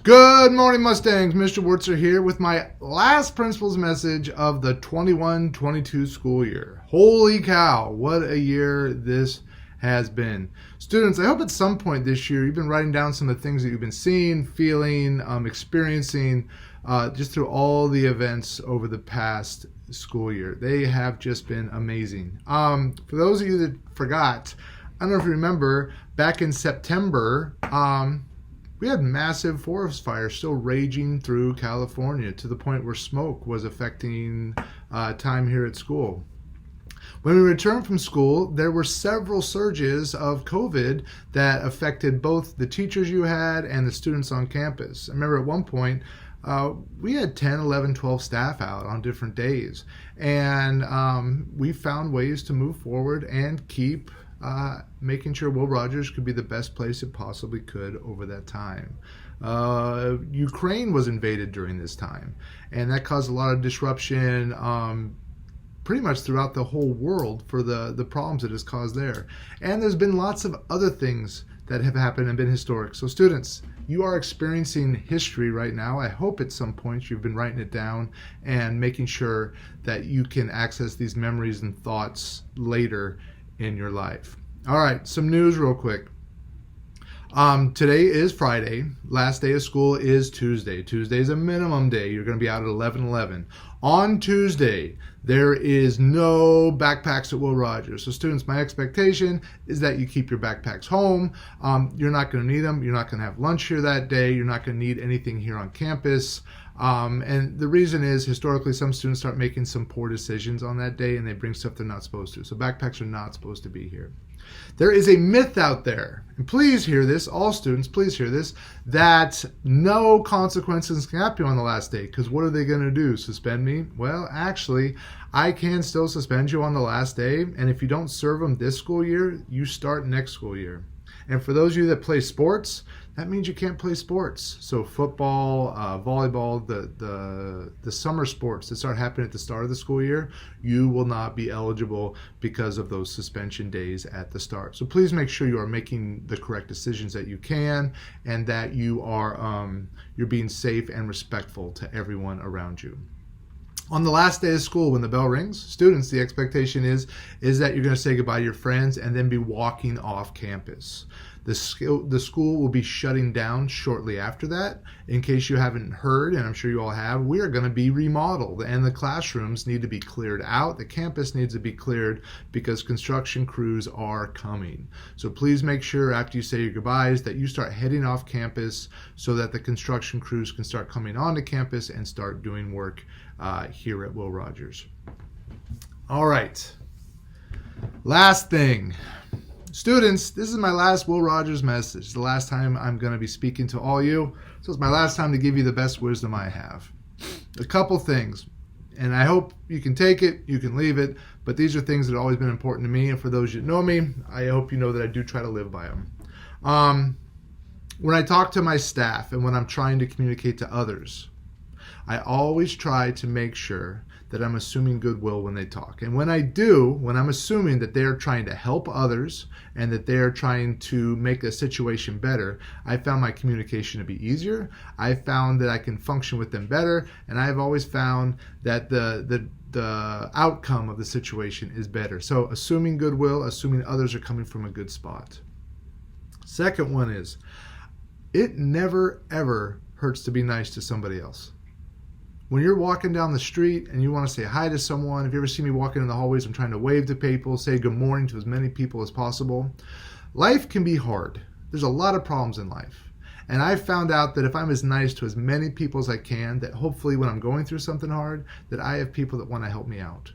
Good morning, Mustangs. Mr. Wurtzer here with my last principal's message of the 21-22 school year. Holy cow, what a year this has been. Students, I hope at some point this year you've been writing down some of the things that you've been seeing, feeling, experiencing just through all the events over the past school year. They have just been amazing. For those of you that forgot, I don't know if you remember, back in September, we had massive forest fires still raging through California to the point where smoke was affecting time here at school. When we returned from school, there were several surges of COVID that affected both the teachers you had and the students on campus. I remember at one point, we had 10, 11, 12 staff out on different days. And we found ways to move forward and keep making sure Will Rogers could be the best place it possibly could over that time. Ukraine was invaded during this time, and that caused a lot of disruption pretty much throughout the whole world for the problems it has caused there. And there's been lots of other things that have happened and been historic. So students, you are experiencing history right now. I hope at some point you've been writing it down and making sure that you can access these memories and thoughts later in your life. All right, some news real quick. Today is Friday. Last day of school is Tuesday. Tuesday is a minimum day. You're going to be out at 11:11. On Tuesday, there is no backpacks at Will Rogers. So students, my expectation is that you keep your backpacks home. You're not going to need them. You're not going to have lunch here that day. You're not going to need anything here on campus. And the reason is, historically, some students start making some poor decisions on that day and they bring stuff they're not supposed to. So backpacks are not supposed to be here. There is a myth out there, and please hear this, all students, please hear this, that no consequences can happen on the last day, because what are they going to do, suspend me? Well, actually, I can still suspend you on the last day, and if you don't serve them this school year, you start next school year. And for those of you that play sports, that means you can't play sports. So football, volleyball, the summer sports that start happening at the start of the school year, you will not be eligible because of those suspension days at the start. So please make sure you are making the correct decisions that you can, and that you are you're being safe and respectful to everyone around you. On the last day of school, when the bell rings, students, the expectation is that you're going to say goodbye to your friends and then be walking off campus. The school will be shutting down shortly after that. In case you haven't heard, and I'm sure you all have, we are going to be remodeled, and the classrooms need to be cleared out. The campus needs to be cleared because construction crews are coming. So please make sure after you say your goodbyes that you start heading off campus so that the construction crews can start coming onto campus and start doing work here at Will Rogers. All right. Last thing. Students, this is my last Will Rogers message. It's the last time I'm going to be speaking to all you. So it's my last time to give you the best wisdom I have. A couple things, and I hope you can take it, you can leave it, but these are things that have always been important to me, and for those that know me, I hope you know that I do try to live by them. When I talk to my staff and when I'm trying to communicate to others, I always try to make sure that I'm assuming goodwill when they talk. And when I do, when I'm assuming that they're trying to help others and that they're trying to make a situation better, I found my communication to be easier. I found that I can function with them better. And I've always found that the outcome of the situation is better. So assuming goodwill, assuming others are coming from a good spot. Second one is, it never, ever hurts to be nice to somebody else. When you're walking down the street and you want to say hi to someone, if you ever see me walking in the hallways, I'm trying to wave to people, say good morning to as many people as possible. Life can be hard. There's a lot of problems in life. And I've found out that if I'm as nice to as many people as I can, that hopefully when I'm going through something hard, that I have people that want to help me out.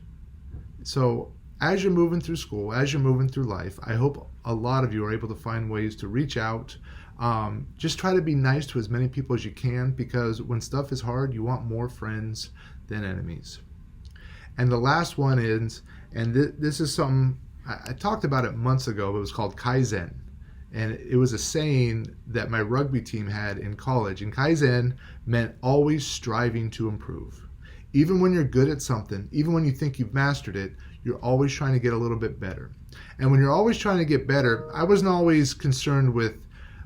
So as you're moving through school, as you're moving through life, I hope a lot of you are able to find ways to reach out. Just try to be nice to as many people as you can, because when stuff is hard, you want more friends than enemies. And the last one is, and this is something, I talked about it months ago, but it was called Kaizen. And it was a saying that my rugby team had in college. And Kaizen meant always striving to improve. Even when you're good at something, even when you think you've mastered it, you're always trying to get a little bit better. And when you're always trying to get better, I wasn't always concerned with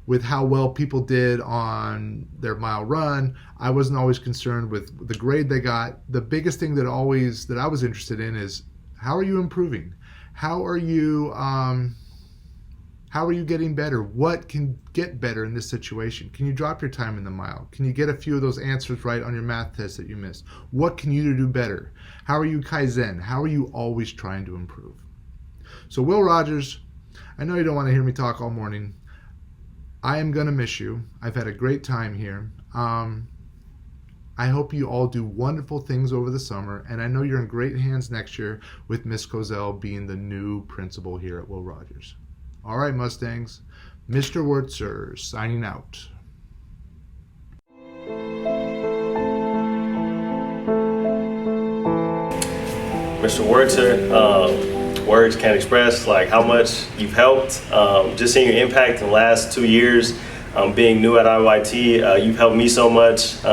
with how well people did on their mile run. I wasn't always concerned with the grade they got. The biggest thing that I was interested in is, how are you improving? How are you getting better? What can get better in this situation? Can you drop your time in the mile? Can you get a few of those answers right on your math test that you missed? What can you do better? How are you Kaizen? How are you always trying to improve? So Will Rogers, I know you don't want to hear me talk all morning. I am going to miss you. I've had a great time here. I hope you all do wonderful things over the summer, and I know you're in great hands next year with Miss Kozel being the new principal here at Will Rogers. All right, Mustangs, Mr. Wurtzer signing out. Mr. Wurtzer, words can't express like how much you've helped. Just seeing your impact in the last 2 years, being new at IYT, you've helped me so much.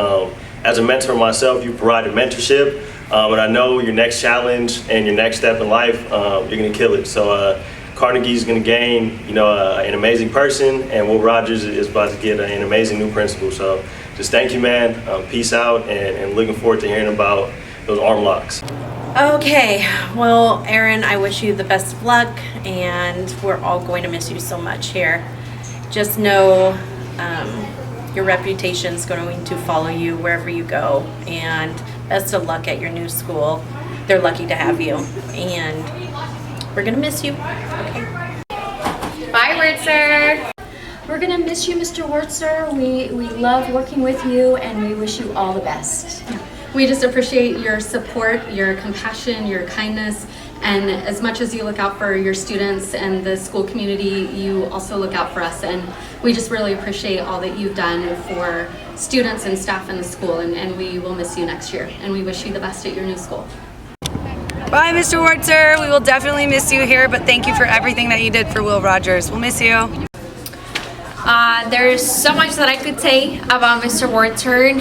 As a mentor myself, you provided mentorship, and I know your next challenge and your next step in life, you're gonna kill it. So Carnegie's gonna gain, an amazing person, and Will Rogers is about to get an amazing new principal. So just thank you, man. Peace out, and looking forward to hearing about those arm locks. Okay, well, Aaron, I wish you the best of luck, and we're all going to miss you so much here. Just know your reputation's going to follow you wherever you go, and best of luck at your new school. They're lucky to have you, and we're gonna miss you. Okay. Bye, Wurtzer. We're gonna miss you, Mr. Wurtzer. We love working with you, and we wish you all the best. We just appreciate your support, your compassion, your kindness, and as much as you look out for your students and the school community, you also look out for us, and we just really appreciate all that you've done for students and staff in the school, and we will miss you next year, and we wish you the best at your new school. Bye, Mr. Wurtzer. We will definitely miss you here, but thank you for everything that you did for Will Rogers. We'll miss you. There's so much that I could say about Mr. Wurtzer,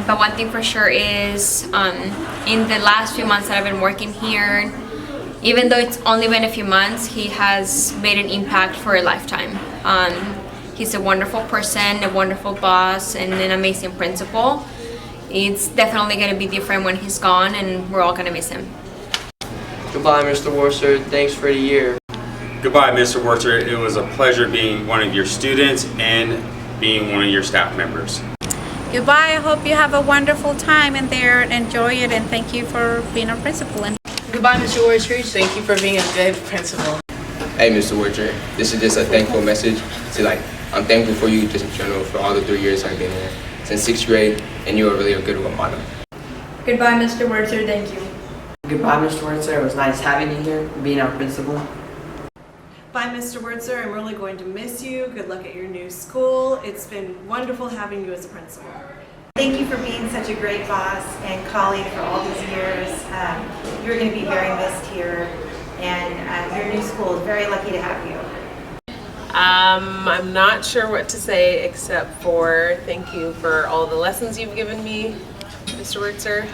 but one thing for sure is in the last few months that I've been working here, even though it's only been a few months, he has made an impact for a lifetime. He's a wonderful person, a wonderful boss, and an amazing principal. It's definitely going to be different when he's gone, and we're all going to miss him. Goodbye, Mr. Wurtzer. Thanks for the year. Goodbye, Mr. Wurtzer. It was a pleasure being one of your students and being one of your staff members. Goodbye. I hope you have a wonderful time in there and enjoy it, and thank you for being a principal. And goodbye, Mr. Wurtzer. Thank you for being a good principal. Hey, Mr. Wurtzer. This is just a thankful message to I'm thankful for you just in general for all the 3 years I've been here since 6th grade, and you are really a good role model. Goodbye, Mr. Wurtzer. Thank you. Goodbye, Mr. Wurtzer. It was nice having you here, being our principal. Bye, Mr. Wurtzer. I'm really going to miss you. Good luck at your new school. It's been wonderful having you as a principal. Thank you for being such a great boss and colleague for all these years. You're going to be very missed here, and your new school is very lucky to have you. I'm not sure what to say except for thank you for all the lessons you've given me, Mr. Wurtzer,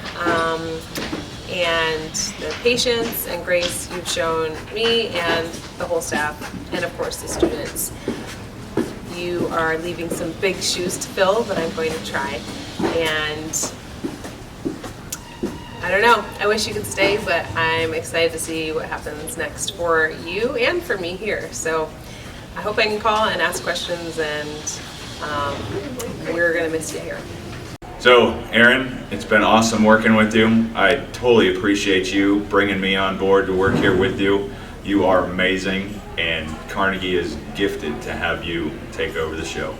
and the patience and grace you've shown me and the whole staff, and of course the students. You are leaving some big shoes to fill, but I'm going to try. And I don't know, I wish you could stay, but I'm excited to see what happens next for you and for me here. So I hope I can call and ask questions, and we're gonna miss you here. So, Aaron, it's been awesome working with you. I totally appreciate you bringing me on board to work here with you. You are amazing, and Carnegie is gifted to have you take over the show.